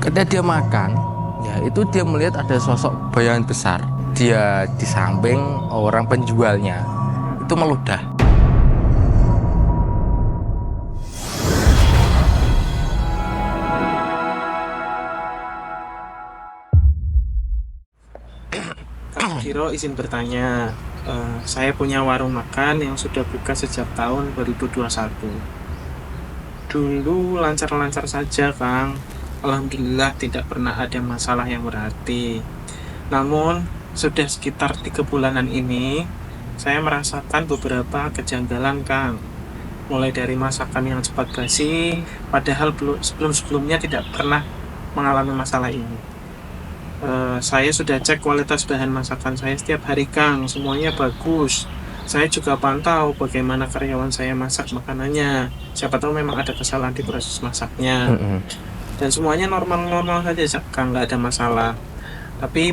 Ketika dia makan, ya itu dia melihat ada sosok bayangan besar. Dia di samping orang penjualnya itu meludah. Kak Kiro izin bertanya, saya punya warung makan yang sudah buka sejak tahun 2021. Dulu lancar-lancar saja, Kang. Alhamdulillah tidak pernah ada masalah yang berarti. Namun, sudah sekitar 3 bulanan ini, saya merasakan beberapa kejanggalan, Kang. Mulai dari masakan yang cepat basi, padahal sebelum-sebelumnya tidak pernah mengalami masalah ini. Saya sudah cek kualitas bahan masakan saya setiap hari, Kang. Semuanya bagus. Saya juga pantau bagaimana karyawan saya masak makanannya. Siapa tahu memang ada kesalahan di proses masaknya. Dan semuanya normal-normal saja, Kang. Nggak ada masalah. Tapi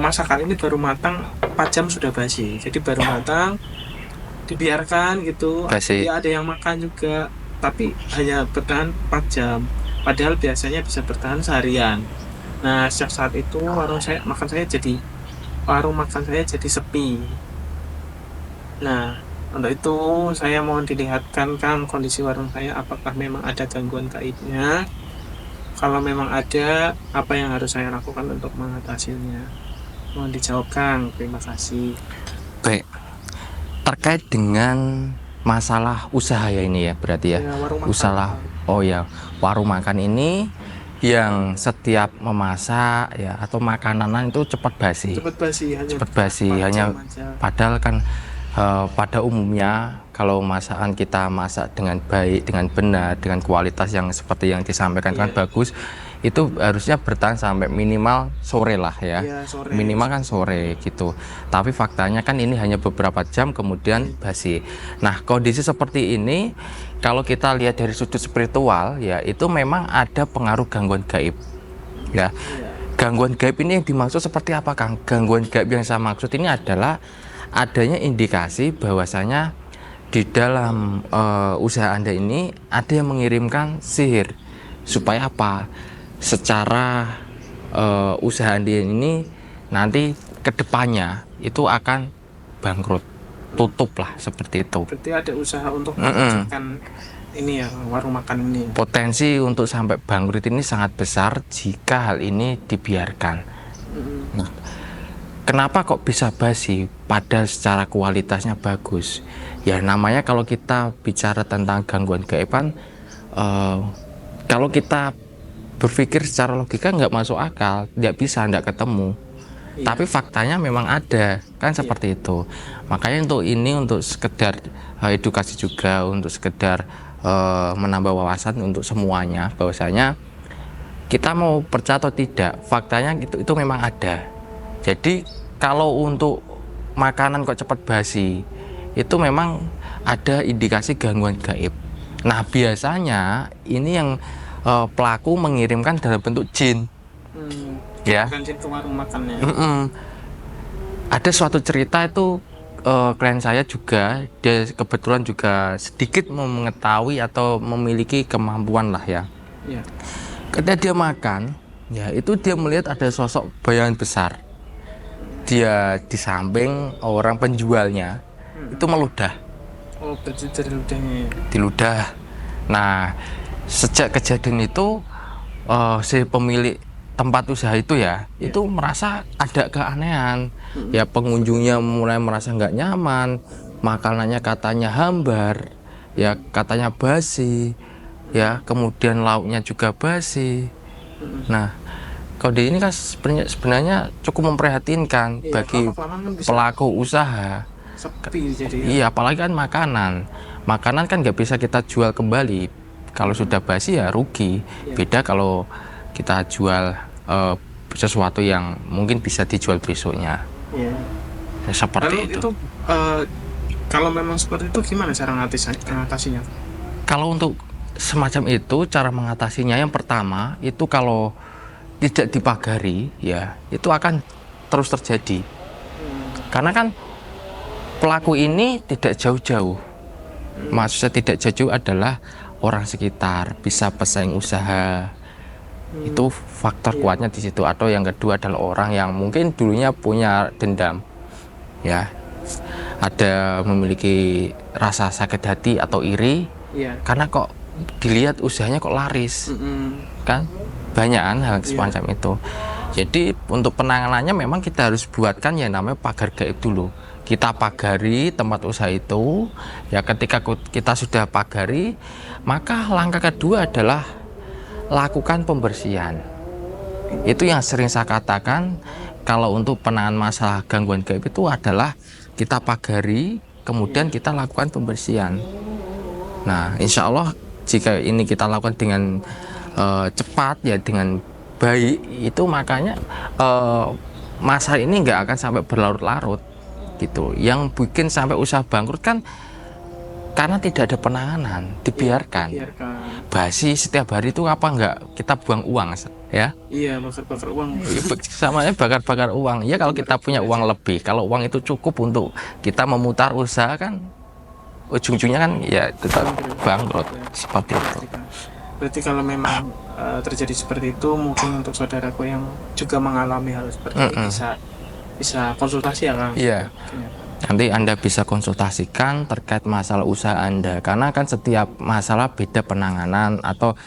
masakan ini baru matang 4 jam sudah basi. Jadi baru matang, dibiarkan gitu. Basi. Ya, ada yang makan juga. Tapi hanya bertahan 4 jam. Padahal biasanya bisa bertahan seharian. Nah, sejak saat itu warung makan saya jadi sepi. Nah, untuk itu saya mohon dilihatkan, Kang, kondisi warung saya apakah memang ada gangguan gaibnya. Kalau memang ada, apa yang harus saya lakukan untuk mengatasinya? Mohon dijawab, Kang. Terima kasih. Baik, terkait dengan masalah usaha ya ini ya berarti ya, Warung makan. usaha. Oh ya, warung makan ini yang setiap memasak ya atau makanan itu cepat basi. Hanya padahal kan pada umumnya kalau masakan kita masak dengan baik, dengan benar, dengan kualitas yang seperti yang disampaikan kan bagus, itu harusnya bertahan sampai minimal sore lah ya. Minimal kan sore gitu. Tapi faktanya kan ini hanya beberapa jam kemudian basi. Nah, kondisi seperti ini kalau kita lihat dari sudut spiritual ya, itu memang ada pengaruh gangguan gaib. Ya. Gangguan gaib ini yang dimaksud seperti apa, Kang? Gangguan gaib yang saya maksud ini adalah adanya indikasi bahwasanya di dalam usaha Anda ini ada yang mengirimkan sihir. Supaya apa? Secara usaha Anda ini nanti kedepannya itu akan bangkrut, tutup lah seperti itu. Berarti ada usaha untuk mengajarkan ini ya, warung makan ini. Potensi untuk sampai bangkrut ini sangat besar jika hal ini dibiarkan. Nah, kenapa kok bisa basi padahal secara kualitasnya bagus? Ya namanya kalau kita bicara tentang gangguan gaiban, kalau kita berpikir secara logika nggak masuk akal, nggak bisa, nggak ketemu. Tapi faktanya memang ada, kan seperti itu. Makanya untuk sekedar edukasi juga, untuk sekedar menambah wawasan untuk semuanya, bahwasanya kita mau percaya atau tidak, faktanya itu memang ada. Jadi kalau untuk makanan kok cepat basi, itu memang ada indikasi gangguan gaib. Nah biasanya ini yang pelaku mengirimkan dalam bentuk jin. Ya. Jin ke warung makannya. Ada suatu cerita itu klien saya juga, dia kebetulan juga sedikit mengetahui atau memiliki kemampuan lah ya. Ketika dia makan, ya itu dia melihat ada sosok bayangan besar. Dia di samping orang penjualnya itu meludah. Oh, berarti dari ludahnya. Di ludah. Nah, sejak kejadian itu si pemilik tempat usaha itu ya, itu merasa ada keanehan. Ya pengunjungnya mulai merasa nggak nyaman, makanannya katanya hambar, ya katanya basi, ya kemudian lauknya juga basi. Nah, kode ini kan sebenarnya cukup memprihatinkan bagi pelaku usaha. Sepi jadi. Iya, apalagi kan makanan kan nggak bisa kita jual kembali. Kalau sudah basi ya rugi. Beda kalau kita jual sesuatu yang mungkin bisa dijual besoknya. Ya, seperti itu. Kalau memang seperti itu gimana cara mengatasinya? Kalau untuk semacam itu cara mengatasinya, yang pertama itu kalau tidak dipagari ya itu akan terus terjadi. Karena kan pelaku ini tidak jauh-jauh. Maksudnya tidak jauh adalah orang sekitar, bisa pesaing usaha, Itu faktor kuatnya di situ. Atau yang kedua adalah orang yang mungkin dulunya punya dendam, ya, ada memiliki rasa sakit hati atau iri, karena kok dilihat usahanya kok laris, kan banyak hal semacam itu. Jadi untuk penanganannya memang kita harus buatkan yang namanya pagar gaib dulu. Kita pagari tempat usaha itu, ya ketika kita sudah pagari, maka langkah kedua adalah lakukan pembersihan. Itu yang sering saya katakan, kalau untuk penanganan masalah gangguan gaib itu adalah kita pagari, kemudian kita lakukan pembersihan. Nah, insya Allah jika ini kita lakukan dengan cepat, ya dengan baik, itu makanya masalah ini nggak akan sampai berlarut-larut gitu. Yang bikin sampai usaha bangkrut kan karena tidak ada penanganan, dibiarkan. Basi setiap hari itu apa nggak kita buang uang, ya? Iya, bakar-bakar uang. Samanya bakar-bakar uang. Ya kalau kita punya uang lebih, kalau uang itu cukup untuk kita memutar usaha kan, ujung-ujungnya kan ya tetap bangkrut seperti itu. Berarti kalau memang terjadi seperti itu, mungkin untuk saudaraku yang juga mengalami hal seperti itu bisa konsultasi ya, Kang? Iya. Nanti Anda bisa konsultasikan terkait masalah usaha Anda, karena kan setiap masalah beda penanganan atau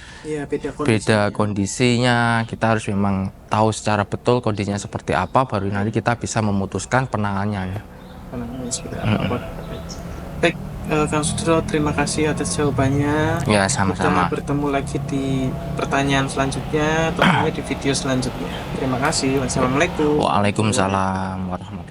beda kondisinya. Kita harus memang tahu secara betul kondisinya seperti apa, baru nanti kita bisa memutuskan penanganannya. Baik, Kang Sudro, terima kasih atas jawabannya. Ya, sama-sama. Kita bertemu lagi di pertanyaan selanjutnya, tentunya di video selanjutnya. Terima kasih. Wassalamualaikum. Waalaikumsalam warahmatullahi wabarakatuh.